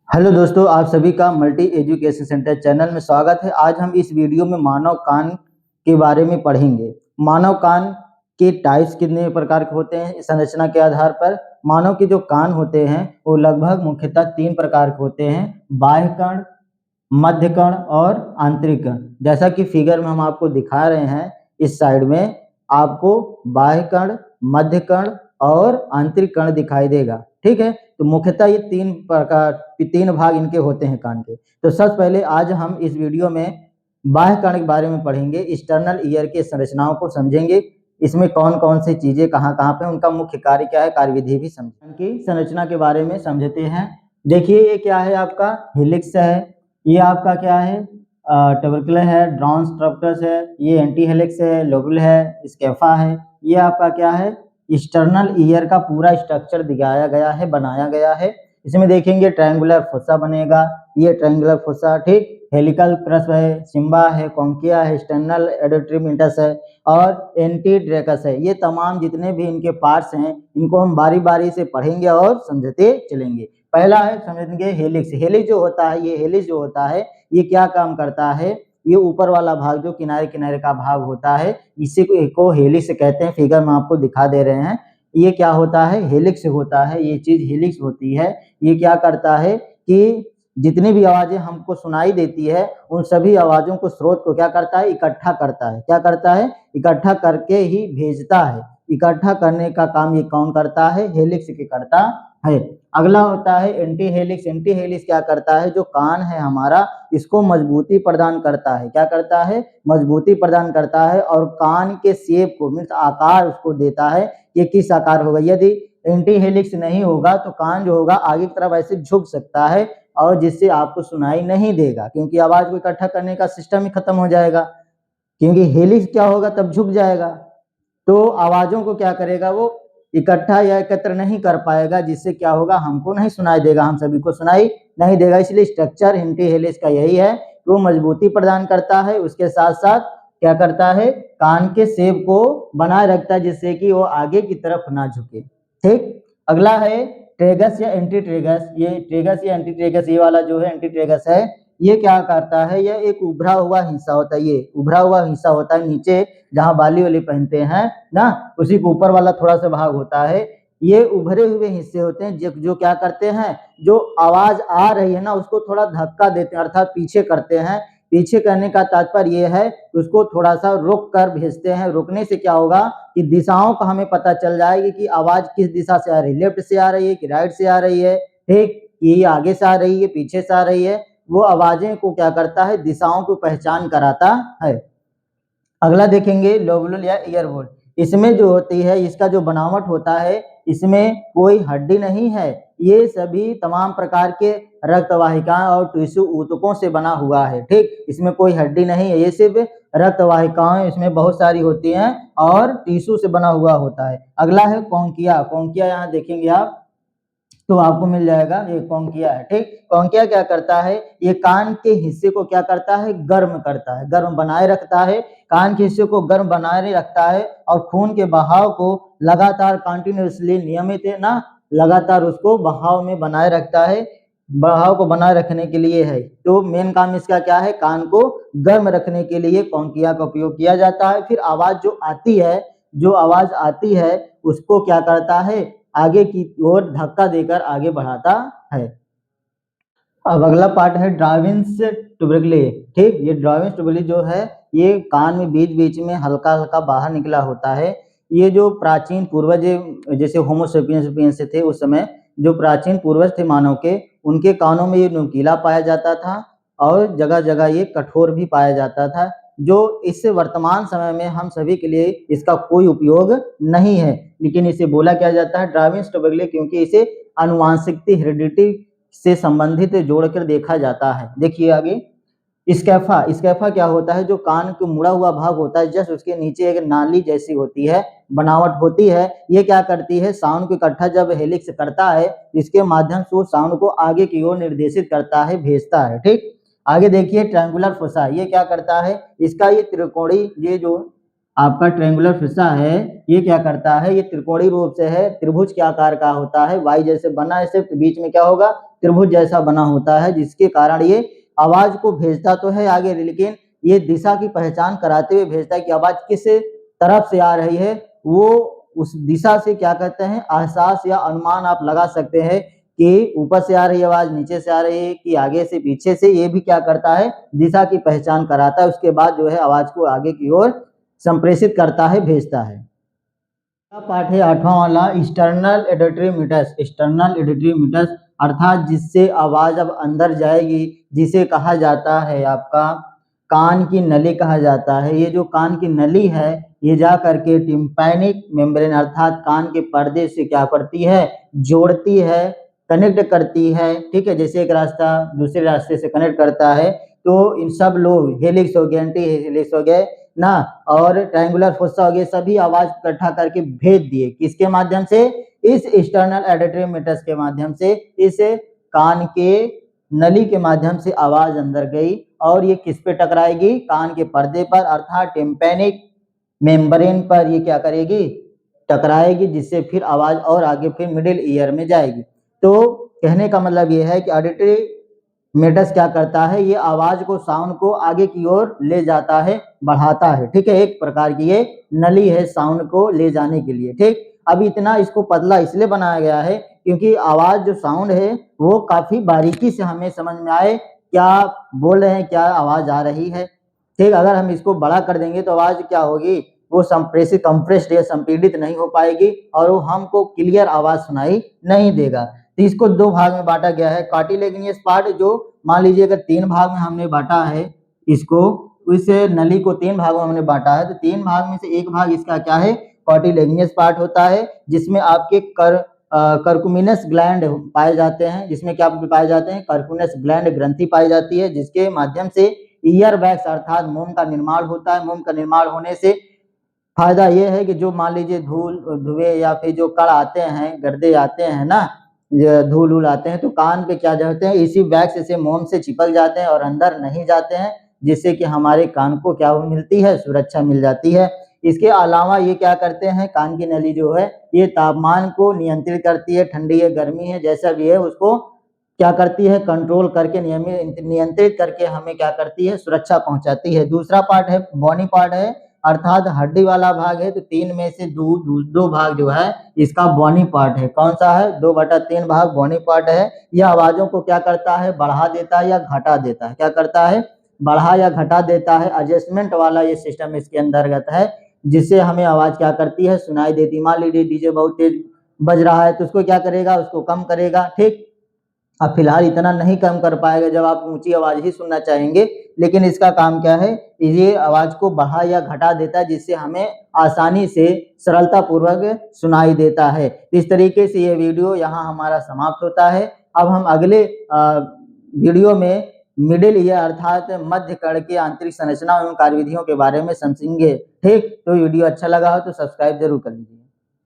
Hello दोस्तों, आप सभी का मल्टी एजुकेशन सेंटर चैनल में स्वागत है। आज हम इस वीडियो में मानव कान के बारे में पढ़ेंगे। मानव कान के टाइप्स कितने प्रकार के होते हैं। संरचना के आधार पर मानव के जो कान होते हैं वो लगभग मुख्यतः 3 प्रकार के होते हैं: बाह्य कर्ण, मध्य कर्ण और आंतरिक कर्ण। जैसा कि फिगर में हम आपको दिखा रहे हैं, इस साइड में आपको बाह्य कर्ण, मध्य कर्ण और आंतरिक कर्ण दिखाई देगा। ठीक है, तो मुख्यतः ये 3 भाग इनके होते हैं कान के। तो सबसे पहले आज हम इस वीडियो में बाह्य कर्ण के बारे में पढ़ेंगे, एक्सटर्नल ईयर के संरचनाओं को समझेंगे। इसमें कौन कौन सी चीजें कहाँ कहाँ पे, उनका मुख्य कार्य क्या है, कार्यविधि भी समझेंगे। की संरचना के बारे में समझते हैं। देखिए, ये क्या है, आपका हेलिक्स है, ये आपका क्या है, ट्यूबरकुलर है, ड्रॉन्स ट्रप्टस है, ये एंटी हेलिक्स है, लोबुल है, स्कैफा है। ये आपका क्या है, एक्सटर्नल ईयर का पूरा स्ट्रक्चर दिखाया गया है, बनाया गया है। इसमें देखेंगे ट्रायंगुलर फोसा बनेगा, ये ट्रायंगुलर फोसा, ठीक। हेलिकल क्रस है, सिम्बा है, कॉन्किया है, एक्सटर्नल एडोट्रिमिटस है और एंटीड्रेकस है। ये तमाम जितने भी इनके पार्ट्स हैं, इनको हम बारी बारी से पढ़ेंगे और समझते चलेंगे। पहला है समझेंगे हेलिक्स। हेलिक्स जो होता है, ये हेलिक्स जो होता है, ये क्या काम करता है, ये ऊपर वाला भाग जो किनारे किनारे का भाग होता है, इसी को हेलिक्स कहते हैं। फिगर में आपको दिखा दे रहे हैं, ये क्या होता है, हेलिक्स होता है। ये चीज हेलिक्स होती है। ये क्या करता है कि जितनी भी आवाजें हमको सुनाई देती है, उन सभी आवाजों को, स्रोत को क्या करता है, इकट्ठा करता है। क्या करता है, इकट्ठा करके ही भेजता है। इकट्ठा करने का काम ये कौन करता है, हेलिक्स के करता है। अगला होता है एंटी हेलिक्स। एंटी हेलिक्स क्या करता है, जो कान है हमारा, इसको मजबूती प्रदान करता है। क्या करता है, मजबूती प्रदान करता है और कान के शेप को, मीन्स आकार उसको देता है कि किस आकार होगा। यदि एंटी हेलिक्स नहीं होगा तो कान जो होगा आगे की तरफ ऐसे झुक सकता है और जिससे आपको सुनाई नहीं देगा, क्योंकि आवाज को इकट्ठा करने का सिस्टम ही खत्म हो जाएगा। क्योंकि हेलिक्स क्या होगा, तब झुक जाएगा तो आवाजों को क्या करेगा, वो इकट्ठा या एकत्र नहीं कर पाएगा, जिससे क्या होगा, हमको नहीं सुनाई देगा, हम सभी को सुनाई नहीं देगा। इसलिए स्ट्रक्चर एंटी हेलिक्स का यही है, वो मजबूती प्रदान करता है, उसके साथ साथ क्या करता है, कान के शेप को बनाए रखता है, जिससे कि वो आगे की तरफ ना झुके। ठीक। अगला है ट्रेगस या एंटी ट्रेगस। ये ट्रेगस या एंटी ट्रेगस, ये वाला जो है एंटी ट्रेगस है, ये क्या करता है, यह एक उभरा हुआ हिस्सा होता है। ये उभरा हुआ हिस्सा होता है, नीचे जहां बाली वाली पहनते हैं ना, उसी के ऊपर वाला थोड़ा सा भाग होता है। ये उभरे हुए हिस्से होते हैं जो क्या करते हैं, जो आवाज आ रही है ना, उसको थोड़ा धक्का देते हैं, अर्थात पीछे करते हैं। पीछे करने का तात्पर्य ये है, उसको थोड़ा सा रुक कर भेजते हैं। रुकने से क्या होगा कि दिशाओं का हमें पता चल जाएगी कि आवाज किस दिशा से आ रही है, लेफ्ट से आ रही है कि राइट से आ रही है। ठीक, ये आगे से आ रही है, पीछे से आ रही है। वो आवाजें को क्या करता है, दिशाओं को पहचान कराता है। अगला देखेंगे लोबुल या ईयरबोल। इसमें जो होती है, इसका जो बनावट होता है, इसमें कोई हड्डी नहीं है। ये सभी तमाम प्रकार के रक्त वाहिकाएं और टिश्यू ऊतकों से बना हुआ है। ठीक, इसमें कोई हड्डी नहीं है, ये सिर्फ रक्त वाहिकाएं इसमें बहुत सारी होती हैं और टिश्यू से बना हुआ होता है। अगला है कॉन्किया। कॉन्किया यहाँ देखेंगे आप तो आपको मिल जाएगा, ये कॉन्किया है। ठीक, कॉन्किया क्या करता है, ये कान के हिस्से को क्या करता है, गर्म करता है, गर्म बनाए रखता है। कान के हिस्से को गर्म बनाए रखता है और खून के बहाव को लगातार कंटिन्यूअसली, नियमित है ना, लगातार उसको बहाव में बनाए रखता है। बहाव को बनाए रखने के लिए है, तो मेन काम इसका क्या है, कान को गर्म रखने के लिए कॉन्किया का उपयोग किया जाता है। फिर आवाज जो आती है, जो आवाज आती है उसको क्या करता है, आगे की ओर धक्का देकर आगे बढ़ाता है। अब अगला पार्ट है ड्राविंस ट्यूबरकुले। ठीक, ये ड्राविंस ट्यूबरकुले जो है, ये कान में बीच बीच में हल्का हल्का बाहर निकला होता है। ये जो प्राचीन पूर्वज, जैसे होमो सेपियंस थे उस समय, जो प्राचीन पूर्वज थे मानव के, उनके कानों में ये नुकीला पाया जाता था और जगह जगह ये कठोर भी पाया जाता था, जो इस वर्तमान समय में हम सभी के लिए इसका कोई उपयोग नहीं है। लेकिन इसे बोला क्या जाता है, ड्राविंस ट्यूबरकुले, क्योंकि इसे आनुवांशिकता, हेरिडिटी से संबंधित जोड़कर देखा जाता है। देखिए आगे स्कैफा। स्कैफा क्या होता है, जो कान के मुड़ा हुआ भाग होता है, जस्ट उसके नीचे एक नाली जैसी होती है, बनावट होती है। ये क्या करती है, साउंड को इकट्ठा जब हेलिक्स करता है, इसके माध्यम से वो साउंड को आगे की ओर निर्देशित करता है, भेजता है। ठीक, आगे देखिए ट्रायंगुलर फोसा। ये क्या करता है, इसका ये त्रिकोणी, ये जो आपका ट्रायंगुलर फोसा है, ये क्या करता है, ये त्रिकोणीय रूप से है, त्रिभुज के आकार का होता है, वाई जैसे बना है, सिर्फ बीच में क्या होगा, त्रिभुज जैसा बना होता है, जिसके कारण ये आवाज को भेजता तो है आगे, लेकिन ये दिशा की पहचान कराते हुए भेजता है कि आवाज किस तरफ से आ रही है। वो उस दिशा से क्या कहते हैं, एहसास या अनुमान आप लगा सकते हैं कि ऊपर से आ रही आवाज, नीचे से आ रही है, कि आगे से पीछे से, ये भी क्या करता है, दिशा की पहचान कराता है। उसके बाद जो है आवाज को आगे की ओर संप्रेषित करता है, भेजता है। पाठ है 8वां वाला, external auditory meatus. External auditory meatus अर्थात जिससे आवाज अब अंदर जाएगी, जिसे कहा जाता है आपका कान की नली कहा जाता है। ये जो कान की नली है, ये जा करके टिम्पैनिक मेम्ब्रेन अर्थात कान के पर्दे से क्या करती है, जोड़ती है, कनेक्ट करती है। ठीक है, जैसे एक रास्ता दूसरे रास्ते से कनेक्ट करता है, तो इन सब लोग हेलिक्स हो गए, एंटी हेलिक्स हो गए ना, और ट्रायंगुलर फोसा हो गए, सभी आवाज इकट्ठा करके भेज दिए। किसके माध्यम से, इस एक्सटर्नल ऑडिटरी मीटर्स के माध्यम से, इस कान के नली के माध्यम से आवाज अंदर गई, और ये किस पे टकराएगी, कान के पर्दे पर अर्थात टिम्पैनिक मेम्ब्रेन पर ये क्या करेगी, टकराएगी, जिससे फिर आवाज और आगे फिर मिडिल ईयर में जाएगी। तो कहने का मतलब ये है कि ऑडिटरी मीटर्स क्या करता है, ये आवाज को, साउंड को आगे की ओर ले जाता है, बढ़ाता है। ठीक है, एक प्रकार की ये नली है साउंड को ले जाने के लिए। ठीक, अब इतना इसको पतला इसलिए बनाया गया है क्योंकि आवाज जो साउंड है वो काफी बारीकी से हमें समझ में आए क्या बोल रहे हैं, क्या आवाज आ रही है। ठीक, अगर हम इसको बड़ा कर देंगे तो आवाज क्या होगी, वो संप्रेषित, कंप्रेस्ड या संपीड़ित नहीं हो पाएगी, और वो हमको क्लियर आवाज सुनाई नहीं देगा। तो इसको दो भाग में बांटा गया है। कार्टिलेजिनस पार्ट, जो मान लीजिए अगर 3 भाग में हमने बांटा है इसको, इस नली को 3 भागों में हमने बांटा है, तो 3 भाग में से एक भाग इसका क्या है, कार्टिलेजिनस पार्ट होता है, जिसमें आपके कर्कुमिनस ग्लैंड पाए जाते हैं, जिसमें क्या पाए जाते हैं, कर्कुमिनस ग्लैंड ग्रंथि पाई जाती है, जिसके माध्यम से ईयर वैक्स अर्थात मोम का निर्माण होता है। मोम का निर्माण होने से फायदा ये है कि जो मान लीजिए धुएं या फिर जो कण आते हैं, गर्दे आते हैं ना, धूल उल आते हैं, तो कान पे क्या जाते हैं, इसी वैक्स से मोम से चिपक जाते हैं और अंदर नहीं जाते हैं, जिससे कि हमारे कान को क्या मिलती है, सुरक्षा मिल जाती है। इसके अलावा ये क्या करते हैं, कान की नली जो है ये तापमान को नियंत्रित करती है, ठंडी है गर्मी है जैसा भी है उसको क्या करती है, कंट्रोल करके, नियंत्रित करके हमें क्या करती है, सुरक्षा पहुंचाती है। दूसरा पार्ट है बॉनी पार्ट है, अर्थात हड्डी वाला भाग है, तो 3 में से दो भाग जो है इसका बॉनी पार्ट है। कौन सा है, 2/3 भाग बॉनी पार्ट है। यह आवाजों को क्या करता है, बढ़ा देता है या घटा देता है, क्या करता है, बढ़ा या घटा देता है। एडजस्टमेंट वाला ये सिस्टम इसके अंतर्गत है, जिससे हमें आवाज क्या करती है, सुनाई देती। मान लीजिए डीजे बहुत तेज बज रहा है तो उसको क्या करेगा, उसको कम करेगा। ठीक, अब फिलहाल इतना नहीं कम कर पाएगा जब आप ऊंची आवाज ही सुनना चाहेंगे, लेकिन इसका काम क्या है, ये आवाज को बढ़ा या घटा देता है, जिससे हमें आसानी से सरलता पूर्वक सुनाई देता है। इस तरीके से ये वीडियो यहाँ हमारा समाप्त होता है। अब हम अगले वीडियो में मिडिल ईयर अर्थात मध्य कर्ण की आंतरिक संरचना एवं कार्यविधियों के बारे में समझेंगे। ठीक, तो वीडियो अच्छा लगा हो तो सब्सक्राइब जरूर कर लीजिए।